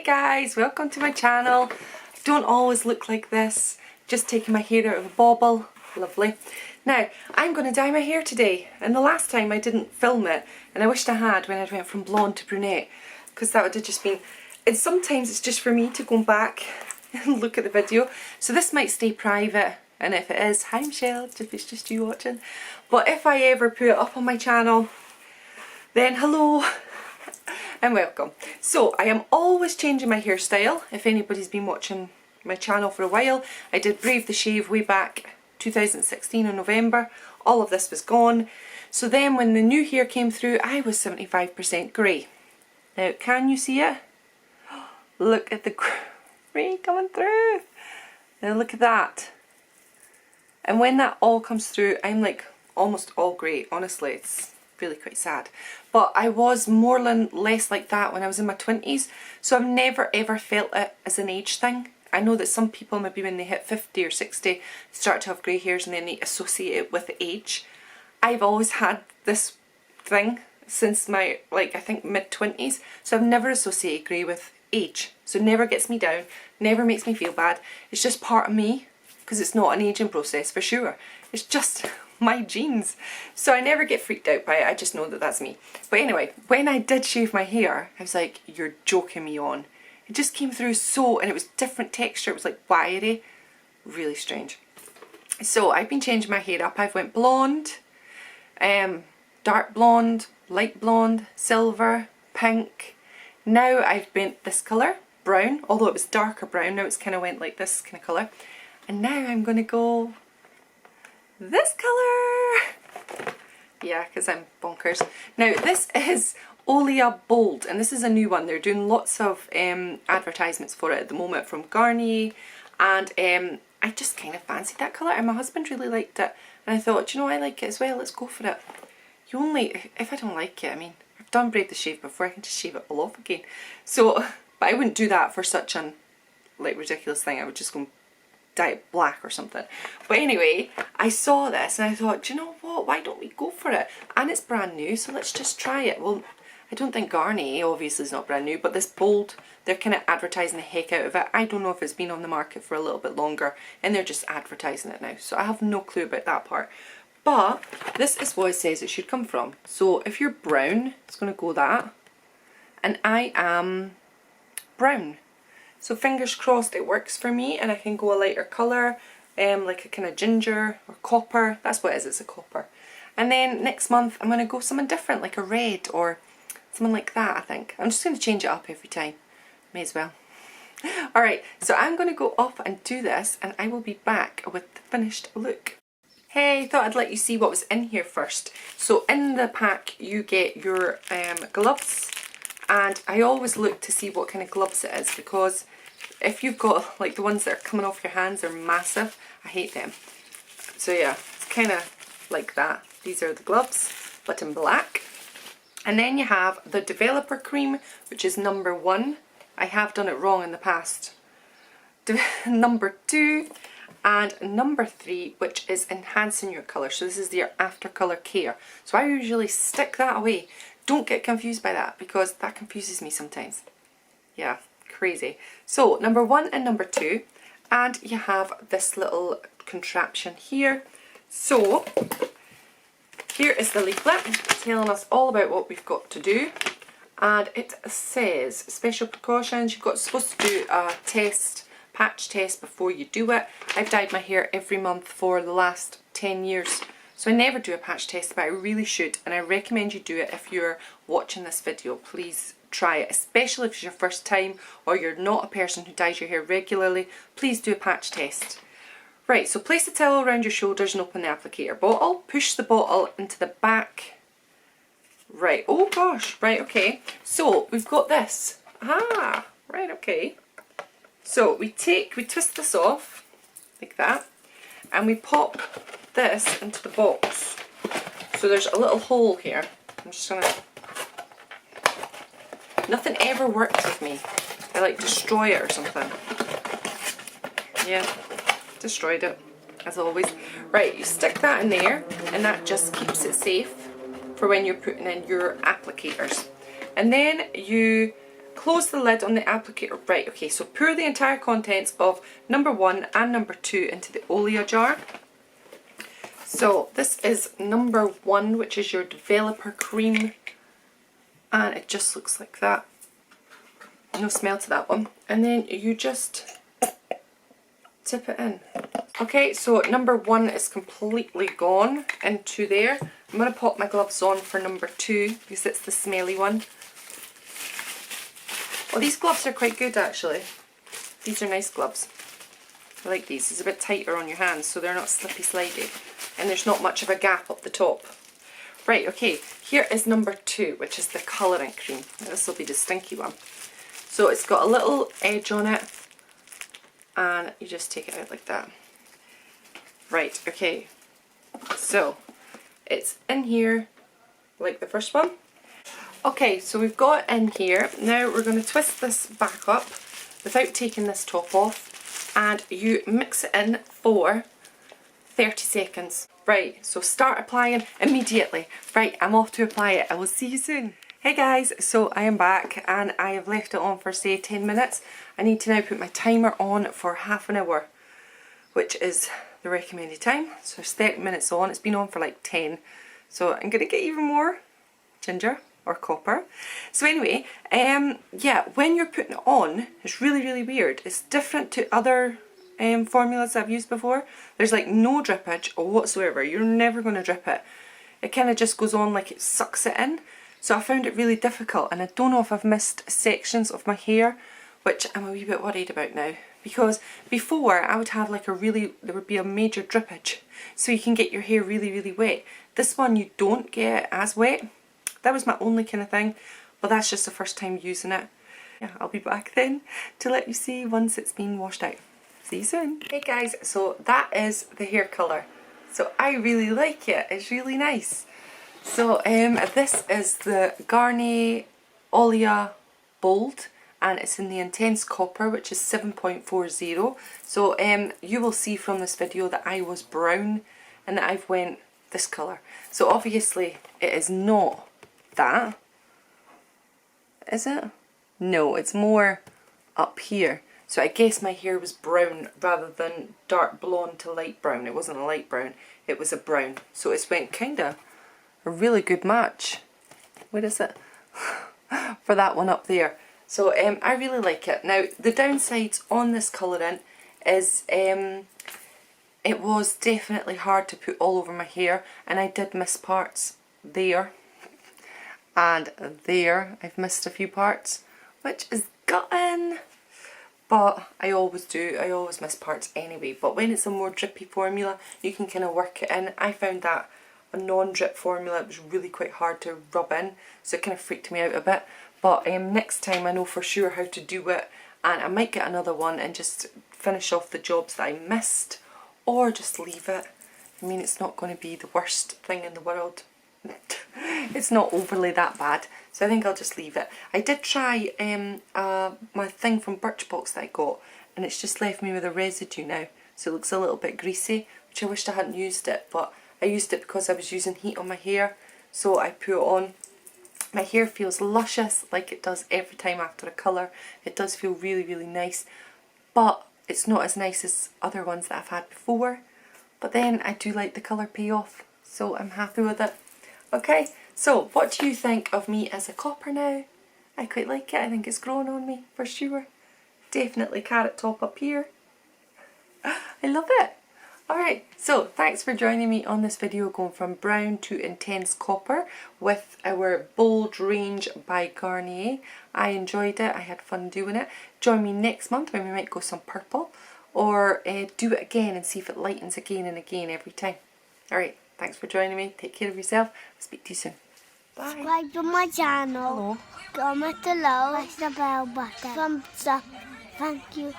guys, welcome to my channel. I don't always look like this, just taking my hair out of a bobble. Lovely. Now I'm going to dye my hair today, and the last time I didn't film it, and I wished I had when I went from blonde to brunette, because that would have just been, and sometimes it's just for me to go back and look at the video, so this might stay private, and if it is, hi Michelle, if it's just you watching, but if I ever put it up on my channel, then hello and welcome. So I am always changing my hairstyle. If anybody's been watching my channel for a while, I did Brave the Shave way back 2016 in November. All of this was gone. So then when the new hair came through, I was 75% grey. Now can you see it? Look at the grey coming through. Now look at that. And when that all comes through, I'm like almost all grey. Honestly, it's really quite sad. But I was more than less like that when I was in my 20s, so I've never ever felt it as an age thing. I know that some people maybe when they hit 50 or 60 start to have grey hairs and then they associate it with age. I've always had this thing since my, like, I think mid-20s, so I've never associated grey with age. So it never gets me down, never makes me feel bad. It's just part of me, because it's not an ageing process for sure. It's just my genes. So I never get freaked out by it, I just know that that's me. But anyway, when I did shave my hair, I was like, you're joking me on. It just came through so, and it was different texture, it was like wiry, really strange. So I've been changing my hair up. I've went blonde, dark blonde, light blonde, silver, pink. Now I've been this colour, brown, although it was darker brown, now it's kind of went like this kind of colour. And now I'm going to go this colour. Yeah, because I'm bonkers. Now this is Olia Bold, and this is a new one. They're doing lots of advertisements for it at the moment from Garnier, and I just kind of fancied that colour, and my husband really liked it, and I thought, you know, I like it as well, let's go for it. You only, if I don't like it, I mean, I've done Brave the Shave before, I can just shave it all off again. So, but I wouldn't do that for such an, like, ridiculous thing. I would just go dye it black or something. But anyway, I saw this and I thought, do you know what, why don't we go for it? And it's brand new, so let's just try it. Well, I don't think Garnier obviously is not brand new, but this Bold, they're kind of advertising the heck out of it. I don't know if it's been on the market for a little bit longer and they're just advertising it now, so I have no clue about that part. But this is what it says it should come from. So if you're brown, it's going to go that, and I am brown. So fingers crossed it works for me and I can go a lighter colour, like a kind of ginger or copper. That's what it is, it's a copper. And then next month I'm going to go something different, like a red or something like that, I think. I'm just going to change it up every time. May as well. Alright, so I'm going to go off and do this and I will be back with the finished look. Hey, thought I'd let you see what was in here first. So in the pack you get your gloves. And I always look to see what kind of gloves it is, because if you've got like the ones that are coming off your hands are massive, I hate them. So yeah, it's kind of like that. These are the gloves, but in black. And then you have the developer cream, which is number 1. I have done it wrong in the past. Number 2 and number 3, which is enhancing your colour. So this is your after colour care. So I usually stick that away. Don't get confused by that, because that confuses me sometimes. Yeah, crazy. So number 1 and number 2, and you have this little contraption here. So here is the leaflet telling us all about what we've got to do, and it says special precautions. You've got supposed to do a test, patch test before you do it. I've dyed my hair every month for the last 10 years. So I never do a patch test, but I really should, and I recommend you do it if you're watching this video. Please try it, especially if it's your first time or you're not a person who dyes your hair regularly. Please do a patch test. Right, so place the towel around your shoulders and open the applicator bottle. Push the bottle into the back. Right, oh gosh, right, okay. So we've got this. Ah, right, okay. So we twist this off like that, and we pop this into the box. So there's a little hole here. I'm just gonna, nothing ever works with me. I like destroy it or something. Yeah, destroyed it as always. Right, you stick that in there and that just keeps it safe for when you're putting in your applicators. And then you close the lid on the applicator. Right, okay, so pour the entire contents of number 1 and number 2 into the Olea jar. So this is number 1, which is your developer cream, and it just looks like that. No smell to that one. And then you just tip it in. Okay, so number 1 is completely gone into there. I'm going to pop my gloves on for number 2 because it's the smelly one. Well, these gloves are quite good actually. These are nice gloves. I like these. It's a bit tighter on your hands so they're not slippy slidey. And there's not much of a gap up the top. Right, okay, here is number 2, which is the colouring cream. Now, this will be the stinky one. So it's got a little edge on it, and you just take it out like that. Right, okay, so it's in here like the first one. Okay, so we've got it in here. Now we're going to twist this back up without taking this top off, and you mix it in for 30 seconds. Right, so start applying immediately. Right, I'm off to apply it. I will see you soon. Hey guys, so I am back and I have left it on for say 10 minutes. I need to now put my timer on for half an hour, which is the recommended time. So it's 30 minutes on. It's been on for like 10. So I'm going to get even more ginger or copper. So anyway, yeah, when you're putting it on, it's really, really weird. It's different to other formulas I've used before. There's like no drippage whatsoever. You're never going to drip it. It kind of just goes on like it sucks it in. So I found it really difficult, and I don't know if I've missed sections of my hair, which I'm a wee bit worried about now. Because before I would have like there would be a major drippage. So you can get your hair really, really wet. This one you don't get as wet. That was my only kind of thing, but that's just the first time using it. Yeah, I'll be back then to let you see once it's been washed out. See you soon. Hey guys, so that is the hair colour. So I really like it. It's really nice. So this is the Garnier Olea Bold, and it's in the Intense Copper, which is 7.40. So you will see from this video that I was brown and that I've went this colour. So obviously it is not that. Is it? No, it's more up here. So I guess my hair was brown rather than dark blonde to light brown. It wasn't a light brown, it was a brown. So it's went kind of a really good match. Where is it? For that one up there. So I really like it. Now the downsides on this colouring is it was definitely hard to put all over my hair, and I did miss parts there and there. I've missed a few parts, which is gutting. But I always do, I always miss parts anyway. But when it's a more drippy formula, you can kind of work it in. I found that a non-drip formula, it was really quite hard to rub in, so it kind of freaked me out a bit. But next time I know for sure how to do it, and I might get another one and just finish off the jobs that I missed, or just leave it. I mean, it's not going to be the worst thing in the world. It's not overly that bad, so I think I'll just leave it. I did try my thing from Birchbox that I got, and it's just left me with a residue now, so it looks a little bit greasy, which I wished I hadn't used it, but I used it because I was using heat on my hair, so I put it on. My hair feels luscious like it does every time after a colour. It does feel really, really nice, but it's not as nice as other ones that I've had before. But then I do like the colour payoff, so I'm happy with it. Okay, so what do you think of me as a copper now? I quite like it. I think it's growing on me for sure. Definitely carrot top up here. I love it. Alright, so thanks for joining me on this video going from brown to intense copper with our Bold range by Garnier. I enjoyed it, I had fun doing it. Join me next month when we might go some purple, or do it again and see if it lightens again and again every time. Alright, thanks for joining me, take care of yourself, I'll speak to you soon. Bye. Subscribe to my channel. Hello. Comment below. Press the bell button. Thumbs up. Thank you.